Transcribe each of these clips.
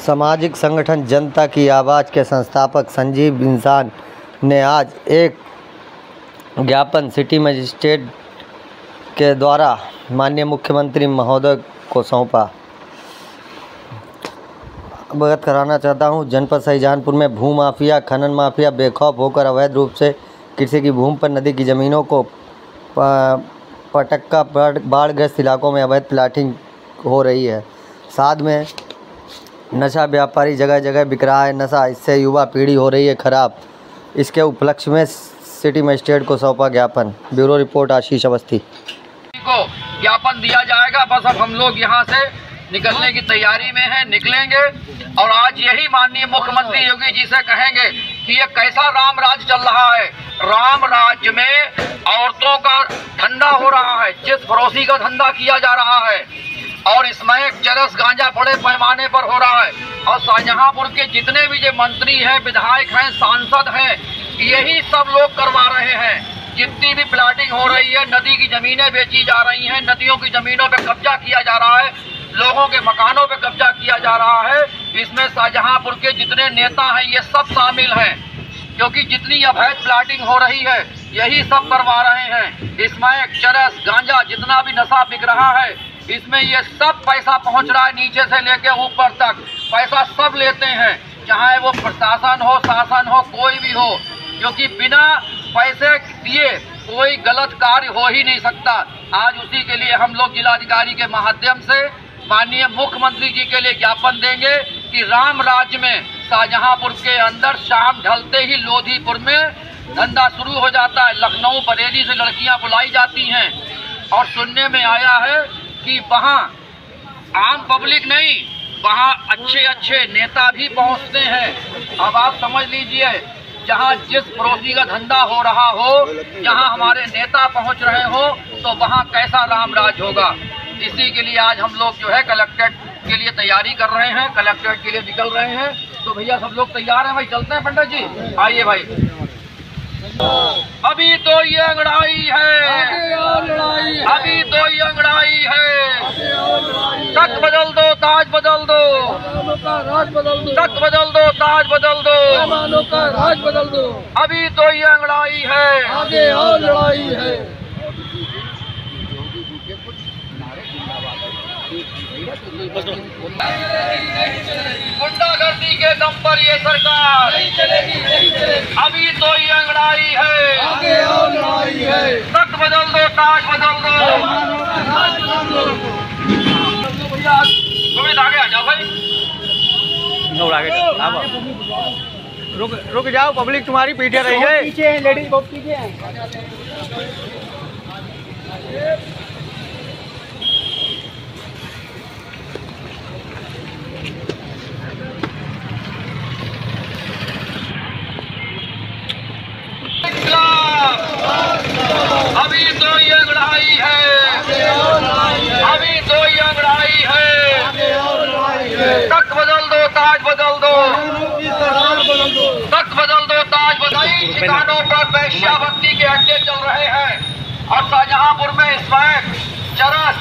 सामाजिक संगठन जनता की आवाज़ के संस्थापक संजीव इंसान ने आज एक ज्ञापन सिटी मजिस्ट्रेट के द्वारा माननीय मुख्यमंत्री महोदय को सौंपा। अवगत कराना चाहता हूं, जनपद शाहजहांपुर में भू माफिया, खनन माफिया बेखौफ होकर अवैध रूप से किसी की भूमि पर नदी की ज़मीनों को पटक्का बाढ़ग्रस्त इलाकों में अवैध प्लाटिंग हो रही है। साथ में नशा व्यापारी जगह जगह बिक रहा है नशा, इससे युवा पीढ़ी हो रही है खराब। इसके उपलक्ष्य में सिटी मजिस्ट्रेट को सौंपा ज्ञापन। ब्यूरो रिपोर्ट आशीष अवस्थी को ज्ञापन दिया जाएगा। बस अब हम लोग यहाँ से निकलने की तैयारी में हैं, निकलेंगे और आज यही माननीय मुख्यमंत्री योगी जी से कहेंगे कि ये कैसा राम राज चल रहा है। राम राज्य में औरतों का धंधा हो रहा है, जिस फरोशी का धंधा किया जा रहा है और इसमें चरस गांजा बड़े पैमाने पर हो रहा है। और शाहजहांपुर के जितने भी जो मंत्री हैं, विधायक हैं, सांसद हैं, यही सब लोग करवा रहे हैं। जितनी भी प्लाटिंग हो रही है, नदी की जमीनें बेची जा रही हैं, नदियों की जमीनों पे कब्जा किया जा रहा है, लोगों के मकानों पे कब्जा किया जा रहा है। इसमें शाहजहांपुर के जितने नेता हैं ये सब शामिल हैं, क्योंकि जितनी अवैध प्लाटिंग हो रही है यही सब करवा रहे हैं। इसमें चरस गांजा जितना भी नशा बिक रहा है, इसमें ये सब पैसा पहुंच रहा है, नीचे से लेके ऊपर तक पैसा सब लेते हैं, चाहे वो प्रशासन हो, शासन हो, कोई भी हो, क्योंकि बिना पैसे दिए कोई गलत कार्य हो ही नहीं सकता। आज उसी के लिए हम लोग जिलाधिकारी के माध्यम से माननीय मुख्यमंत्री जी के लिए ज्ञापन देंगे कि राम राज्य में शाहजहांपुर के अंदर शाम ढलते ही लोधीपुर में धंधा शुरू हो जाता है। लखनऊ बरेली से लड़कियां बुलाई जाती हैं और सुनने में आया है कि वहाँ आम पब्लिक नहीं, वहाँ अच्छे अच्छे नेता भी पहुँचते हैं। अब आप समझ लीजिए, जहाँ जिस पड़ोसी का धंधा हो रहा हो, जहाँ हमारे नेता पहुँच रहे हो, तो वहाँ कैसा राम राज होगा। इसी के लिए आज हम लोग जो है कलेक्ट्रेट के लिए तैयारी कर रहे हैं, कलेक्ट्रेट के लिए निकल रहे हैं। तो भैया सब लोग तैयार हैं भाई, चलते हैं पंडित जी, आइए भाई। अभी तो ये अंगड़ाई है, अभी तो ये अंगड़ाई है, तख्त बदल दो, ताज बदल दो, तख्त बदल दो, ताज बदल दो, का राज बदल दो। अभी तो ये अंगड़ाई है, आगे और लड़ाई है। गुंडागर्दी के दम पर ये सरकार नहीं चलेगी, नहीं चलेगी। अभी तो ये अंगड़ाई है, आगे और लड़ाई है। तख्त बदल दो, ताज बदल दो। राज बदल दो। भैया सुमित आगे आ जाओ भाई, रुक जाओ, पब्लिक तुम्हारी पीछे रही है। पीछे है, लेडीज बहुत पीछे है। अभी तो ये अंगड़ाई है, अभी तो ये अंगड़ाई है, तख्त बदल दो, ताज बदल दो, तख्त बदल दो, ताज बदल। ठिकानों पर वेश्यावृत्ति के अड्डे चल रहे हैं और शाहजहांपुर में इस वक्त चरस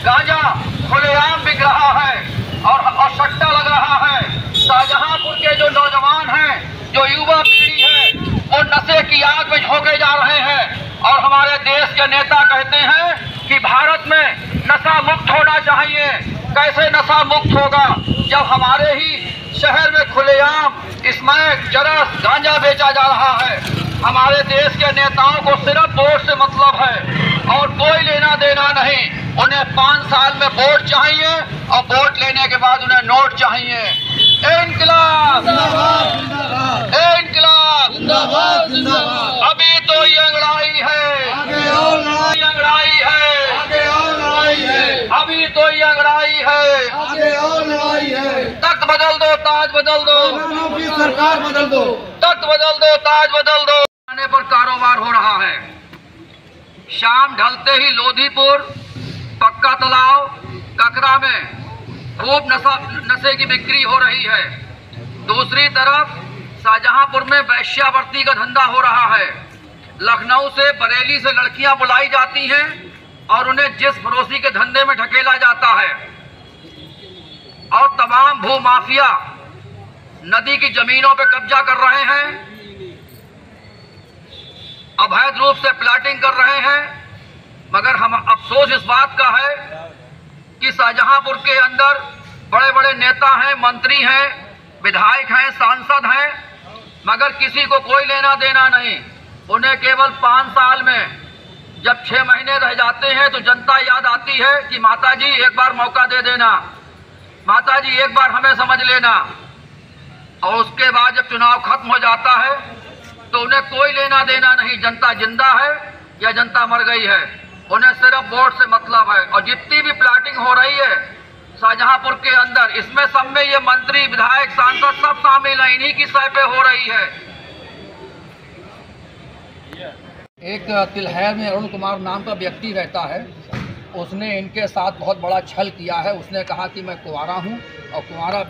गांजा खुलेआम बिक रहा है और सट्टा लग रहा है। शाहजहांपुर के जो नौजवान हैं, जो युवा पीढ़ी है, वो नशे की आग में झोंके जा रहे हैं। और हमारे देश के नेता कहते हैं कि भारत में नशा मुक्त होना चाहिए। कैसे नशा मुक्त होगा जब हमारे ही शहर में खुलेआम इसमें चरस गांजा बेचा जा रहा है। हमारे देश के नेताओं को सिर्फ वोट से मतलब है और कोई लेना देना नहीं। उन्हें 5 साल में वोट चाहिए और वोट लेने के बाद उन्हें नोट चाहिए। इनकलाब, इनकलाब, जिंदाबाद, जिंदाबाद। अभी तो ये अंगड़ाई है, आगे और लड़ाई, अंगड़ाई है, आगे और लड़ाई है। अभी तो ये अंगड़ाई है, आगे और लड़ाई है। तख्त बदल दो, ताज बदल दो, की सरकार बदल दो, तख्त बदल दो, ताज बदल दो। आने पर कारोबार हो रहा है। शाम ढलते ही लोधीपुर, पक्का तालाब, ककरा में खूब नशे की बिक्री हो रही है। दूसरी तरफ शाहजहांपुर में वेश्यावृत्ति का धंधा हो रहा है। लखनऊ से, बरेली से लड़कियां बुलाई जाती हैं और उन्हें जिस फरोशी के धंधे में ढकेला जाता है और तमाम भू माफिया नदी की जमीनों पे कब्जा कर रहे हैं, अवैध रूप से प्लाटिंग कर रहे हैं। मगर हम अफसोस इस बात का है कि शाहजहांपुर के अंदर बड़े बड़े नेता हैं, मंत्री हैं, विधायक हैं, सांसद हैं, मगर किसी को कोई लेना देना नहीं। उन्हें केवल 5 साल में जब 6 महीने रह जाते हैं तो जनता याद आती है कि माताजी एक बार मौका दे देना, माताजी एक बार हमें समझ लेना। और उसके बाद जब चुनाव खत्म हो जाता है तो उन्हें कोई लेना देना नहीं, जनता जिंदा है या जनता मर गई है, उन्हें सिर्फ वोट से मतलब है। और जितनी भी प्लाटिंग हो रही है शाहजहांपुर के अंदर, इसमें सब में ये मंत्री, विधायक, सांसद सब शामिल हैं, इन्हीं की सह पे हो रही है। एक तिलहर में अरुण कुमार नाम का व्यक्ति रहता है, उसने इनके साथ बहुत बड़ा छल किया है। उसने कहा कि मैं कुंवारा हूँ और कुंवारा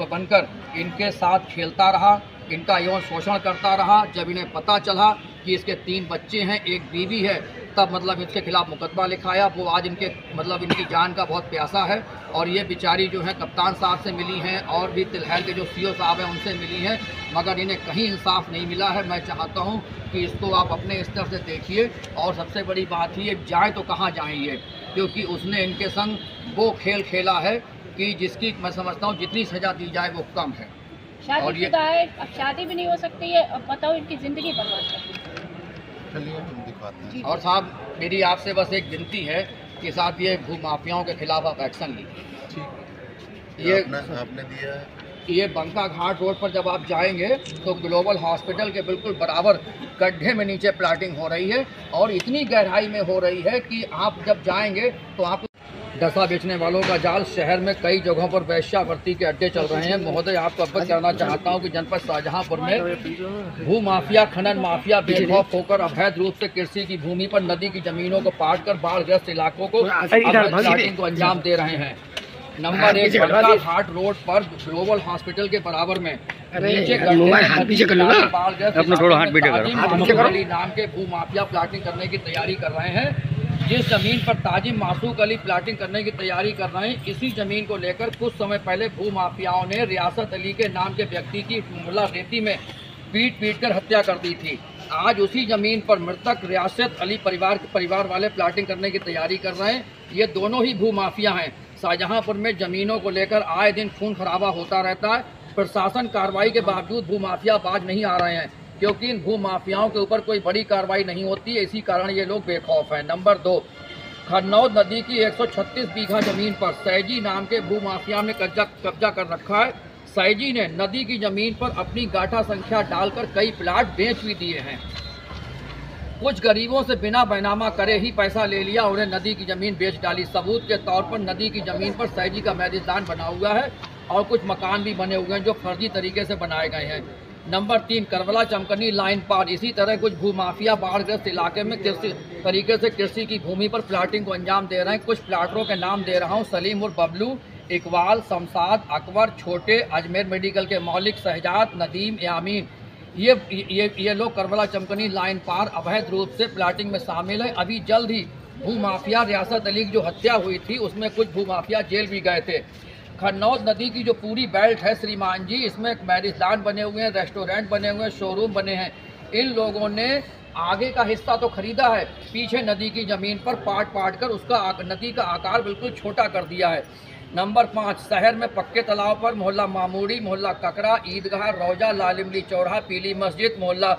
बनकर इनके साथ खेलता रहा, इनका यौन शोषण करता रहा। जब इन्हें पता चला कि इसके 3 बच्चे हैं, एक बीवी है, तब मतलब इसके खिलाफ मुकदमा लिखाया। वो आज इनके इनकी जान का बहुत प्यासा है। और ये बेचारी जो है कप्तान साहब से मिली हैं और भी तिलहर के जो सीओ साहब हैं उनसे मिली हैं, मगर इन्हें कहीं इंसाफ नहीं मिला है। मैं चाहता हूं कि इसको आप अपने स्तर से देखिए। और सबसे बड़ी बात ये, जाए तो कहाँ जाएंगे, क्योंकि उसने इनके संग वो खेल खेला है कि जिसकी मैं समझता हूँ जितनी सज़ा दी जाए वो कम है। और ये अब शादी भी नहीं हो सकती है, अब बताओ इनकी ज़िंदगी बर्बाद कर। और साहब मेरी आपसे बस एक विनती है कि साहब ये भू माफियाओं के खिलाफ आप एक्शन लीजिए। ये आपने दिया है। ये बंका घाट रोड पर जब आप जाएंगे तो ग्लोबल हॉस्पिटल के बिल्कुल बराबर गड्ढे में नीचे प्लाटिंग हो रही है और इतनी गहराई में हो रही है कि आप जब जाएंगे तो आप डसा बेचने वालों का जाल। शहर में कई जगहों पर वैश्यावृत्ति के अड्डे चल रहे हैं। महोदय आपको अवगत करना चाहता हूं कि जनपद शाहजहांपुर में भू माफिया, खनन माफिया बेखौफ होकर अवैध रूप से कृषि की भूमि पर नदी की जमीनों को पाट कर बाढ़ग्रस्त इलाकों को प्लाटिंग को अंजाम दे रहे हैं। नंबर 1 बंका घाट रोड पर ग्लोबल हॉस्पिटल के बराबर में नीचे नाम के भू माफिया प्लाटिंग करने की तैयारी कर रहे हैं। जिस जमीन पर ताजिम मासूक अली प्लाटिंग करने की तैयारी कर रहे हैं, इसी जमीन को लेकर कुछ समय पहले भू माफियाओं ने रियासत अली के नाम के व्यक्ति की मुल्ला रेती में पीट कर हत्या कर दी थी। आज उसी जमीन पर मृतक रियासत अली परिवार वाले प्लाटिंग करने की तैयारी कर रहे हैं। ये दोनों ही भू माफिया हैं। शाहजहांपुर में जमीनों को लेकर आए दिन खून खराबा होता रहता है। प्रशासन कार्रवाई के बावजूद भू माफिया बाज नहीं आ रहे हैं, क्योंकि इन भू माफियाओं के ऊपर कोई बड़ी कार्रवाई नहीं होती है। इसी कारण ये लोग बेखौफ हैं। नंबर 2, खन्नौद नदी की 136 बीघा जमीन पर सैजी नाम के भू माफिया ने कब्जा कर रखा है। सैजी ने नदी की जमीन पर अपनी गाठा संख्या डालकर कई प्लाट बेच भी दिए हैं। कुछ गरीबों से बिना बैनामा करे ही पैसा ले लिया, उन्हें नदी की जमीन बेच डाली। सबूत के तौर पर नदी की जमीन पर सैजी का मैरिजान बना हुआ है और कुछ मकान भी बने हुए हैं जो फर्जी तरीके से बनाए गए हैं। नंबर 3, करबला चमकनी लाइन पार इसी तरह कुछ भूमाफिया बाढ़ग्रस्त इलाके में कृषि की भूमि पर प्लाटिंग को अंजाम दे रहे हैं। कुछ प्लाटरों के नाम दे रहा हूँ: सलीम और बबलू, इकबाल, शमशाद, अकबर, छोटे, अजमेर मेडिकल के मौलिक, शहजाद, नदीम, यामीन। ये लोग करबला चमकनी लाइन पार अवैध रूप से प्लाटिंग में शामिल है। अभी जल्द ही भूमाफिया रियासत अली की जो हत्या हुई थी उसमें कुछ भूमाफिया जेल भी गए थे। खन्नौद नदी की जो पूरी बेल्ट है श्रीमान जी, इसमें मैरिजान बने हुए हैं, रेस्टोरेंट बने हुए हैं, शोरूम बने हैं। इन लोगों ने आगे का हिस्सा तो खरीदा है, पीछे नदी की ज़मीन पर पाट कर उसका नदी का आकार बिल्कुल छोटा कर दिया है। नंबर 5, शहर में पक्के तालाब पर मोहल्ला मामूड़ी, मोहल्ला ककरा, ईदगाह, रौजा, लालिमली चौराहा, पीली मस्जिद, मोहल्ला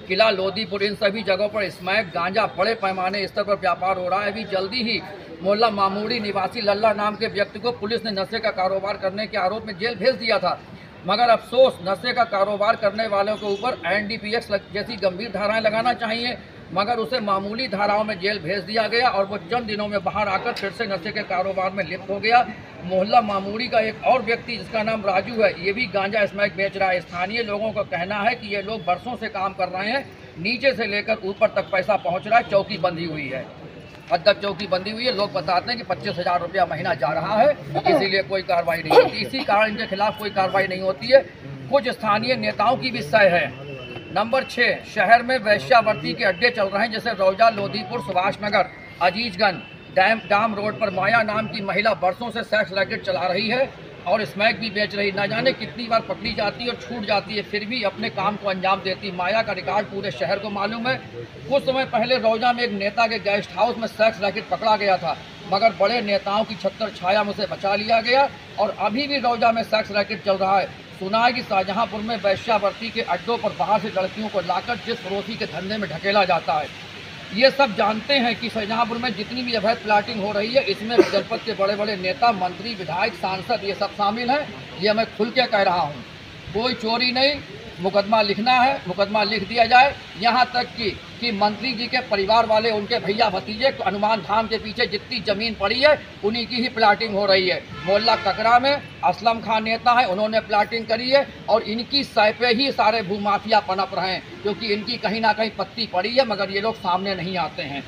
किला लोदीपुर, इन सभी जगहों पर स्मैक गांजा बड़े पैमाने स्तर पर व्यापार हो रहा है। अभी जल्दी ही मोहल्ला मामूड़ी निवासी लल्ला नाम के व्यक्ति को पुलिस ने नशे का कारोबार करने के आरोप में जेल भेज दिया था, मगर अफसोस नशे का कारोबार करने वालों के ऊपर NDPS जैसी गंभीर धाराएं लगाना चाहिए, मगर उसे मामूली धाराओं में जेल भेज दिया गया और वो चंद दिनों में बाहर आकर फिर से नशे के कारोबार में लिप्त हो गया। मोहल्ला मामूड़ी का एक और व्यक्ति जिसका नाम राजू है, ये भी गांजा स्मैक बेच रहा है। स्थानीय लोगों का कहना है कि ये लोग बरसों से काम कर रहे हैं, नीचे से लेकर ऊपर तक पैसा पहुँच रहा है। चौकी बंधी हुई है, हद तक चौकी बंदी हुई है। लोग बताते हैं कि 25,000 रुपया महीना जा रहा है, इसीलिए कोई कार्रवाई नहीं होती। इसी कारण इनके खिलाफ कोई कार्रवाई नहीं होती है। कुछ स्थानीय नेताओं की भी सह है। नंबर 6, शहर में वैश्यावृत्ति के अड्डे चल रहे हैं, जैसे रौजा, लोदीपुर, सुभाष नगर, अजीजगंज, डाम रोड पर माया नाम की महिला बरसों से सेक्स रैकेट चला रही है। और स्मैक भी बेच रही, ना जाने कितनी बार पकड़ी जाती है और छूट जाती है, फिर भी अपने काम को अंजाम देती। माया का रिकॉर्ड पूरे शहर को मालूम है। कुछ समय पहले रौजा में एक नेता के गेस्ट हाउस में सेक्स रैकेट पकड़ा गया था, मगर बड़े नेताओं की छत्र छाया में उसे बचा लिया गया और अभी भी रौजा में सेक्स रैकेट चल रहा है। सुना है कि शाहजहांपुर में वेश्यावृत्ति के अड्डों पर बाहर से लड़कियों को लाकर जिस फरोशी के धंधे में ढकेला जाता है। ये सब जानते हैं कि शाहजहांपुर में जितनी भी अवैध प्लाटिंग हो रही है, इसमें जनपद के बड़े बड़े नेता, मंत्री, विधायक, सांसद ये सब शामिल हैं। ये मैं खुल के कह रहा हूँ, कोई चोरी नहीं, मुकदमा लिखना है, मुकदमा लिख दिया जाए। यहाँ तक कि मंत्री जी के परिवार वाले, उनके भैया भतीजे हनुमान धाम के पीछे जितनी ज़मीन पड़ी है उन्हीं की ही प्लाटिंग हो रही है। मोहल्ला ककरा में असलम खान नेता है, उन्होंने प्लाटिंग करी है और इनकी सह पे ही सारे भूमाफिया पनप रहे हैं, क्योंकि इनकी कहीं ना कहीं पत्ती पड़ी है, मगर ये लोग सामने नहीं आते हैं।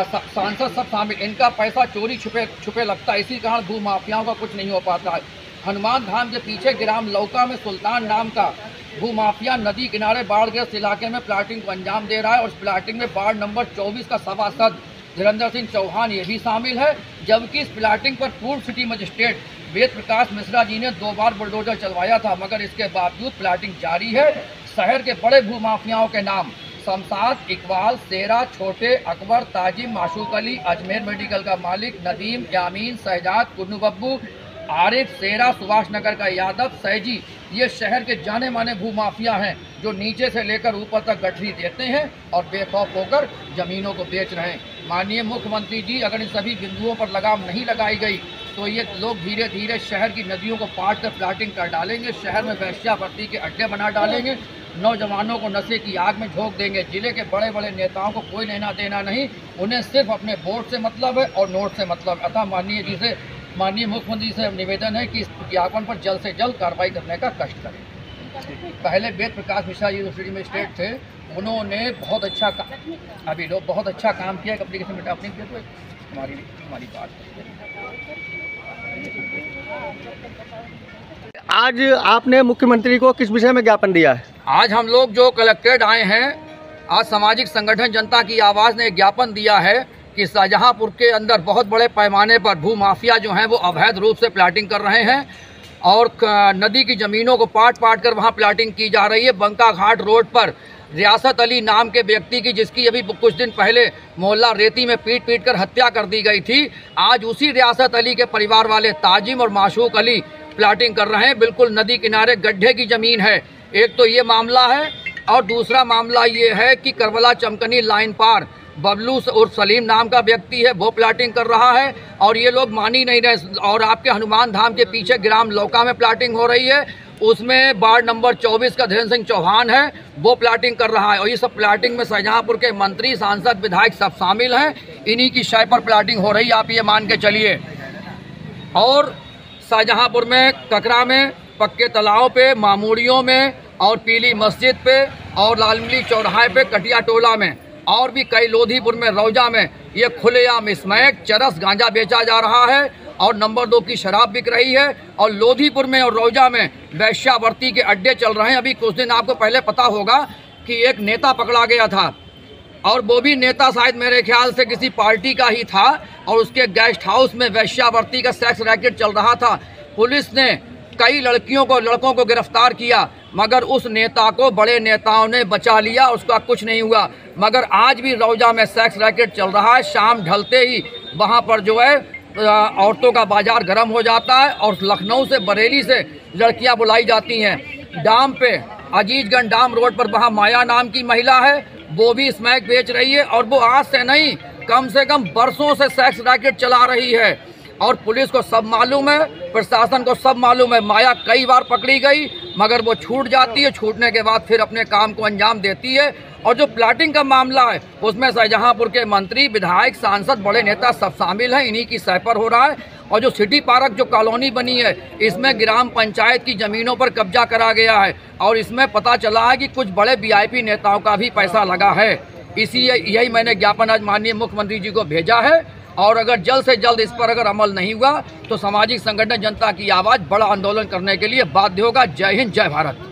सांसद सब शामिल, इनका पैसा चोरी छुपे लगता है, इसी कारण भूमाफियाओं का कुछ नहीं हो पाता है। हनुमान धाम के पीछे ग्राम लौका में सुल्तान नाम का भूमाफिया नदी किनारे बाढ़ग्रस्त इलाके में प्लाटिंग को अंजाम दे रहा है और इस प्लाटिंग में वार्ड नंबर 24 का सभासद धीरेन्द्र सिंह चौहान ये भी शामिल है। जबकि इस प्लाटिंग पर पूर्व सिटी मजिस्ट्रेट वेद प्रकाश मिश्रा जी ने 2 बार बुलडोजर चलवाया था, मगर इसके बावजूद प्लाटिंग जारी है। शहर के बड़े भूमाफियाओं के नाम शमशाद, इकबाल, शेरा, छोटे, अकबर, ताजिम, माशूक अली, अजमेर मेडिकल का मालिक, नदीम, यामीन, शहजाद, कुन्नू बब्बू, आरिफ, शेरा, सुभाष नगर का यादव, सैजी, ये शहर के जाने माने भूमाफिया हैं जो नीचे से लेकर ऊपर तक गठरी देते हैं और बेखौफ होकर ज़मीनों को बेच रहे हैं। माननीय मुख्यमंत्री जी, अगर इन सभी बिंदुओं पर लगाम नहीं लगाई गई तो ये लोग धीरे धीरे शहर की नदियों को पाट कर प्लाटिंग कर डालेंगे, शहर में वेश्यावृत्ति के अड्डे बना डालेंगे, नौजवानों को नशे की आग में झोंक देंगे। जिले के बड़े बड़े नेताओं को कोई लेना देना नहीं, उन्हें सिर्फ अपने वोट से मतलब है और नोट से मतलब। अतः माननीय मुख्यमंत्री से निवेदन है कि इस विज्ञापन पर जल्द से जल्द कार्रवाई करने का कष्ट करें। पहले वेद प्रकाश मिश्रा यूनिवर्सिटी में स्टेट थे, उन्होंने बहुत अच्छा काम किया। एप्लीकेशन में अपनी किया तो हमारी बात। आज आपने मुख्यमंत्री को किस विषय में ज्ञापन दिया है? आज हम लोग जो कलेक्ट्रेट आए हैं, आज सामाजिक संगठन जनता की आवाज़ ने ज्ञापन दिया है कि शाहजहांपुर के अंदर बहुत बड़े पैमाने पर भूमाफिया जो हैं वो अवैध रूप से प्लाटिंग कर रहे हैं और नदी की ज़मीनों को पाट कर वहाँ प्लाटिंग की जा रही है। बंका घाट रोड पर रियासत अली नाम के व्यक्ति की, जिसकी अभी कुछ दिन पहले मोहल्ला रेती में पीट कर हत्या कर दी गई थी, आज उसी रियासत अली के परिवार वाले ताजिम और माशूक अली प्लाटिंग कर रहे हैं। बिल्कुल नदी किनारे गड्ढे की ज़मीन है। एक तो ये मामला है और दूसरा मामला ये है कि करबला चमकनी लाइन पार बबलू और सलीम नाम का व्यक्ति है, वो प्लाटिंग कर रहा है और ये लोग मान ही नहीं रहे। और आपके हनुमान धाम के पीछे ग्राम लौका में प्लाटिंग हो रही है, उसमें वार्ड नंबर 24 का धीरेन्द्र सिंह चौहान है, वो प्लाटिंग कर रहा है। और ये सब प्लाटिंग में शाहजहांपुर के मंत्री, सांसद, विधायक सब शामिल हैं। इन्हीं की शय पर प्लाटिंग हो रही है, आप ये मान के चलिए। और शाहजहांपुर में ककरा में पक्के तालाब पे, मामूड़ियों में और पीली मस्जिद पे और लालमिली चौराहे पे, कटिया टोला में और भी कई, लोधीपुर में, रौजा में ये खुलेआम स्मैक, चरस, गांजा बेचा जा रहा है और नंबर 2 की शराब बिक रही है। और लोधीपुर में और रौजा में वेश्यावृत्ति के अड्डे चल रहे हैं। अभी कुछ दिन आपको पहले पता होगा कि एक नेता पकड़ा गया था और वो भी नेता शायद मेरे ख्याल से किसी पार्टी का ही था और उसके गेस्ट हाउस में वेश्यावृत्ति का सेक्स रैकेट चल रहा था। पुलिस ने कई लड़कों को गिरफ्तार किया, मगर उस नेता को बड़े नेताओं ने बचा लिया, उसका कुछ नहीं हुआ। मगर आज भी रौजा में सेक्स रैकेट चल रहा है। शाम ढलते ही वहाँ पर जो है औरतों का बाजार गर्म हो जाता है और लखनऊ से, बरेली से लड़कियाँ बुलाई जाती हैं। डाम पे, अजीजगंज डाम रोड पर वहाँ माया नाम की महिला है, वो भी स्मैक बेच रही है और वो आज से नहीं, कम से कम बरसों से सेक्स रैकेट चला रही है। और पुलिस को सब मालूम है, प्रशासन को सब मालूम है। माया कई बार पकड़ी गई मगर वो छूट जाती है, छूटने के बाद फिर अपने काम को अंजाम देती है। और जो प्लाटिंग का मामला है उसमें शाहजहांपुर के मंत्री, विधायक, सांसद, बड़े नेता सब शामिल हैं, इन्हीं की सह पर हो रहा है। और जो सिटी पार्क जो कॉलोनी बनी है, इसमें ग्राम पंचायत की ज़मीनों पर कब्जा करा गया है और इसमें पता चला है कि कुछ बड़े VIP नेताओं का भी पैसा लगा है। यही मैंने ज्ञापन आज माननीय मुख्यमंत्री जी को भेजा है और अगर जल्द से जल्द इस पर अगर अमल नहीं हुआ तो सामाजिक संगठन जनता की आवाज़ बड़ा आंदोलन करने के लिए बाध्य होगा। जय हिंद, जय भारत।